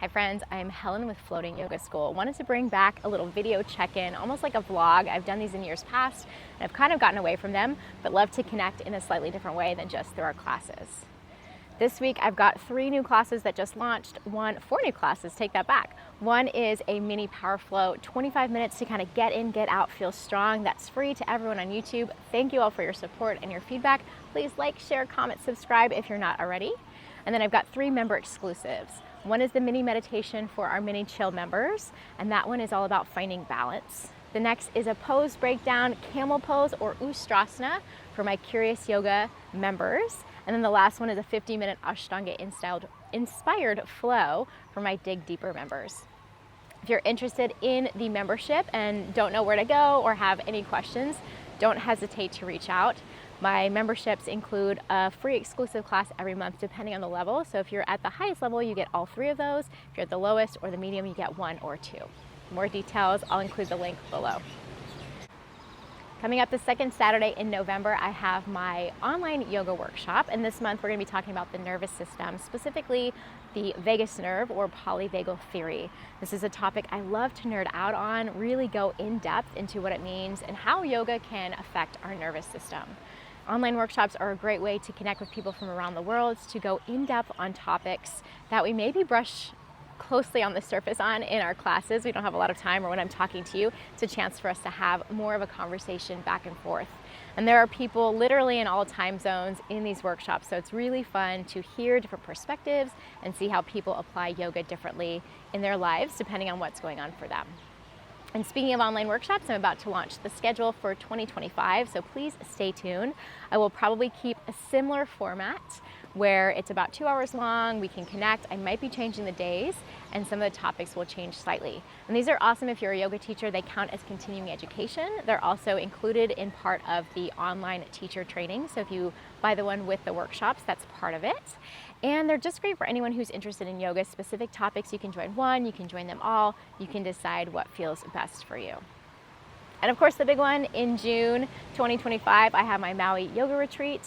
Hi friends, I'm Helen with Floating Yoga School. Wanted to bring back a little video check-in, almost like a vlog. I've done these in years past, and I've kind of gotten away from them, but love to connect in a slightly different way than just through our classes. This week I've got 3 new classes that just launched, 4 new classes, take that back. One is a mini power flow, 25 minutes to kind of get in, get out, feel strong. That's free to everyone on YouTube. Thank you all for your support and your feedback. Please like, share, comment, subscribe if you're not already. And then I've got 3 member exclusives. One is the mini meditation for our mini chill members, and that one is all about finding balance. The next is a pose breakdown, camel pose or ustrasana for my curious yoga members. And then the last one is a 50-minute Ashtanga inspired flow for my dig deeper members. If you're interested in the membership and don't know where to go or have any questions, don't hesitate to reach out. My memberships include a free exclusive class every month depending on the level. So if you're at the highest level, you get all 3 of those. If you're at the lowest or the medium, you get 1 or 2. More details, I'll include the link below. Coming up the second Saturday in November, I have my online yoga workshop. And this month, we're going to be talking about the nervous system, specifically the vagus nerve or polyvagal theory. This is a topic I love to nerd out on, really go in depth into what it means and how yoga can affect our nervous system. Online workshops are a great way to connect with people from around the world, to go in depth on topics that we maybe brush closely on the surface on in our classes. We don't have a lot of time, or when I'm talking to you, it's a chance for us to have more of a conversation back and forth. And there are people literally in all time zones in these workshops, so it's really fun to hear different perspectives and see how people apply yoga differently in their lives depending on what's going on for them. And speaking of online workshops, I'm about to launch the schedule for 2025, so please stay tuned. I will probably keep a similar format where it's about 2 hours long, we can connect. I might be changing the days, and some of the topics will change slightly. And these are awesome if you're a yoga teacher. They count as continuing education. They're also included in part of the online teacher training, so if you buy the one with the workshops, that's part of it. And they're just great for anyone who's interested in yoga specific topics. You can join one, you can join them all, you can decide what feels best for you. And of course, the big one in June 2025, I have my Maui yoga retreat.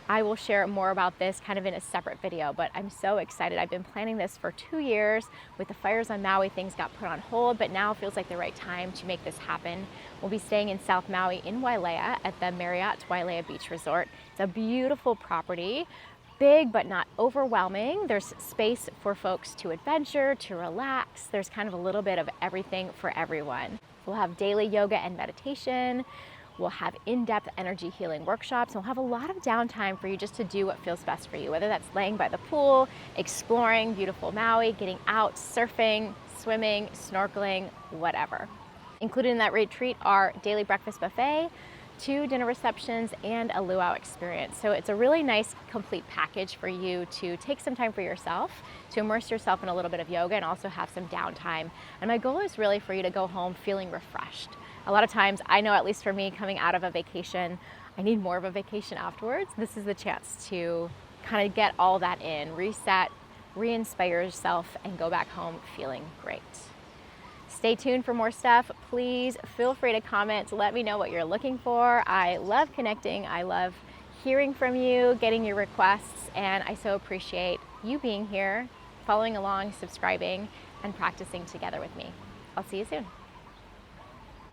I will share more about this kind of in a separate video, but I'm so excited. I've been planning this for 2 years. With the fires on Maui, things got put on hold, but now feels like the right time to make this happen. We'll be staying in South Maui in Wailea at the Marriott Wailea Beach Resort. It's a beautiful property. Big but not overwhelming. There's space for folks to adventure, to relax. There's kind of a little bit of everything for everyone. We'll have daily yoga and meditation. We'll have in-depth energy healing workshops. We'll have a lot of downtime for you just to do what feels best for you, whether that's laying by the pool, exploring beautiful Maui, getting out, surfing, swimming, snorkeling, whatever. Included in that retreat are daily breakfast buffet, 2 dinner receptions, and a luau experience. So it's a really nice complete package for you to take some time for yourself, to immerse yourself in a little bit of yoga and also have some downtime. And my goal is really for you to go home feeling refreshed. A lot of times, I know at least for me, coming out of a vacation, I need more of a vacation afterwards. This is the chance to kind of get all that in, reset, re-inspire yourself, and go back home feeling great. Stay tuned for more stuff. Please feel free to comment. Let me know what you're looking for. I love connecting. I love hearing from you, getting your requests, and I so appreciate you being here, following along, subscribing, and practicing together with me. I'll see you soon.